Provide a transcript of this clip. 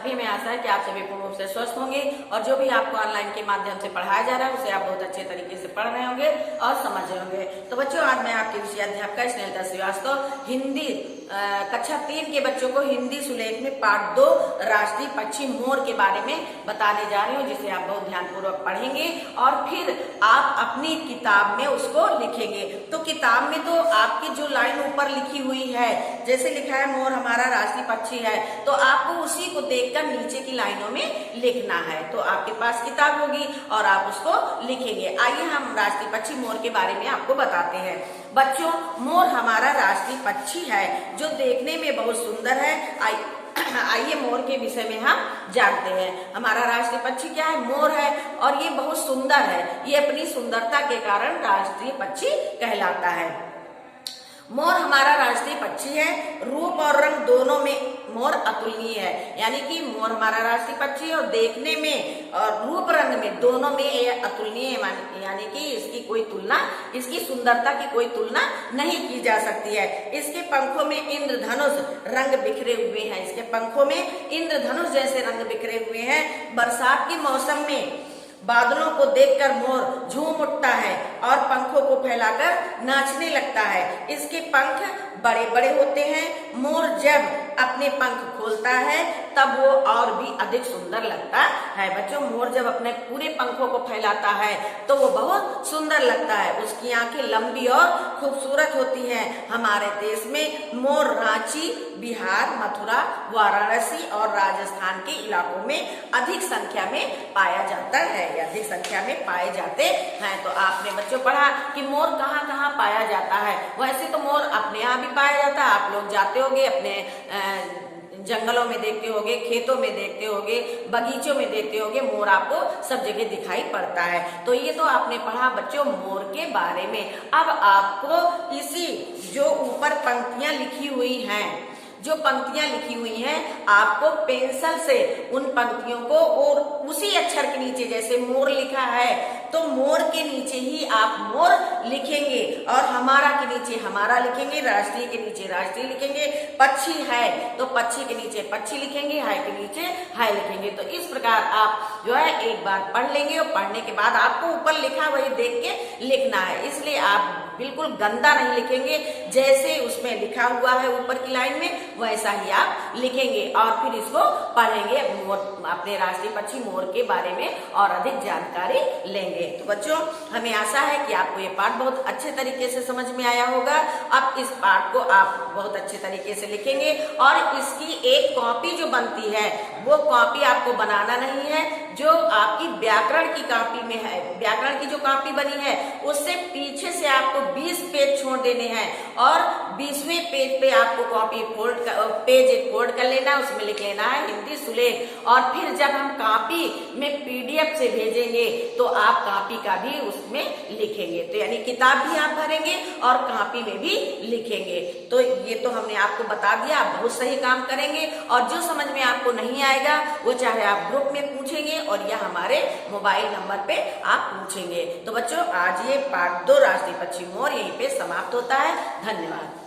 तभी हमें आशा है कि आप सभी पूर्ण रूप से स्वस्थ होंगे और जो भी आपको ऑनलाइन के माध्यम से पढ़ाया जा रहा है उसे आप बहुत अच्छे तरीके से पढ़ रहे होंगे और समझ रहे होंगे। तो बच्चों, आज मैं आपकी विषय अध्यापिका स्नेहलता श्रीवास्तव हिंदी कक्षा 3 के बच्चों को हिंदी सुलेख में पाठ 2 राष्ट्रीय पक्षी मोर के बारे में बताने जा रही हूँ, जिसे आप बहुत ध्यानपूर्वक पढ़ेंगे और फिर आप अपनी किताब में उसको लिखेंगे। तो किताब में तो आपकी जो लाइन ऊपर लिखी हुई है, जैसे लिखा है मोर हमारा राष्ट्रीय पक्षी है, तो आपको उसी को देखकर नीचे की लाइनों में लिखना है। तो आपके पास किताब होगी और आप उसको लिखेंगे। आइए हम राष्ट्रीय पक्षी मोर के बारे में आपको बताते हैं। बच्चों, मोर हमारा राष्ट्रीय पक्षी है जो देखने में बहुत सुंदर है। आइए मोर के विषय में हम जानते हैं। हमारा राष्ट्रीय पक्षी क्या है? मोर है और ये बहुत सुंदर है। ये अपनी सुंदरता के कारण राष्ट्रीय पक्षी कहलाता है। मोर हमारा राष्ट्रीय पक्षी है। रूप और रंग दोनों में मोर अतुलनीय है, यानी कि मोर हमारा राष्ट्रीय पक्षी है और देखने में और रूप रंग में दोनों में ये अतुलनीय है, यानी कि इसकी कोई तुलना, इसकी सुंदरता की कोई तुलना नहीं की जा सकती है। इसके पंखों में इंद्रधनुष रंग बिखरे हुए हैं। इसके पंखों में इंद्रधनुष जैसे रंग बिखरे हुए हैं। बरसात के मौसम में बादलों को देखकर मोर झूम उठता है और पंखों को फैलाकर नाचने लगता है। इसके पंख बड़े बड़े होते हैं। मोर जब अपने पंख खोलता है तब वो और भी अधिक सुंदर लगता है। बच्चों, मोर जब अपने पूरे पंखों को फैलाता है तो वो बहुत सुंदर लगता है। उसकी आंखें लंबी और खूबसूरत होती हैं। हमारे देश में मोर रांची, बिहार, मथुरा, वाराणसी और राजस्थान के इलाकों में अधिक संख्या में पाया जाता है, अधिक संख्या में पाए जाते हैं। तो आपने बच्चों पढ़ा कि मोर कहाँ कहाँ पाया जाता है। वैसे तो मोर अपने यहाँ भी पाया जाता है। आप लोग जाते होंगे, अपने जंगलों में देखते होंगे, खेतों में देखते होंगे, बगीचों में देखते होंगे। मोर आपको सब जगह दिखाई पड़ता है। तो ये तो आपने पढ़ा बच्चों मोर के बारे में। अब आपको इसी जो ऊपर पंक्तियां लिखी हुई हैं, जो पंक्तियां लिखी हुई हैं, आपको पेंसिल से उन पंक्तियों को और उसी अक्षर के नीचे, जैसे मोर लिखा है तो मोर के नीचे ही आप मोर लिखेंगे और हमारा के नीचे हमारा लिखेंगे, राष्ट्रीय के नीचे राष्ट्रीय लिखेंगे, पक्षी है तो पक्षी के नीचे पक्षी लिखेंगे, है के नीचे है लिखेंगे। तो इस प्रकार आप जो है एक बार पढ़ लेंगे और पढ़ने के बाद आपको ऊपर लिखा वही देख के लिखना है। इसलिए आप बिल्कुल गंदा नहीं लिखेंगे, जैसे उसमें लिखा हुआ है ऊपर की लाइन में वैसा ही आप लिखेंगे और फिर इसको पढ़ेंगे। मोर, अपने राष्ट्रीय पक्षी मोर के बारे में और अधिक जानकारी लेंगे। तो बच्चों, हमें आशा है कि आपको ये पाठ बहुत अच्छे तरीके से समझ में आया होगा। अब इस पाठ को आप बहुत अच्छे तरीके से लिखेंगे और इसकी एक कॉपी जो बनती है वो कॉपी आपको बनाना नहीं है, जो आपकी व्याकरण की कॉपी में है, व्याकरण की जो कॉपी बनी है उससे पीछे से आपको 20 पेज छोड़ देने हैं और 20वें पेज पे आपको कॉपी पेज फोल्ड कर लेना, उसमें लिख लेना है हिंदी सुलेख। और फिर जब हम कॉपी में PDF से भेजेंगे तो आप कॉपी का भी उसमें लिखेंगे। तो यानी किताब भी आप भरेंगे और कॉपी में भी लिखेंगे। तो ये तो हमने आपको बता दिया, आप बहुत सही काम करेंगे और जो समझ में आपको नहीं आएगा वो चाहे आप ग्रुप में पूछेंगे और या हमारे मोबाइल नंबर पे आप पूछेंगे। तो बच्चों, आज ये पाठ 2 राष्ट्रीय पक्षी मोर यहीं पे समाप्त होता है। धन्यवाद।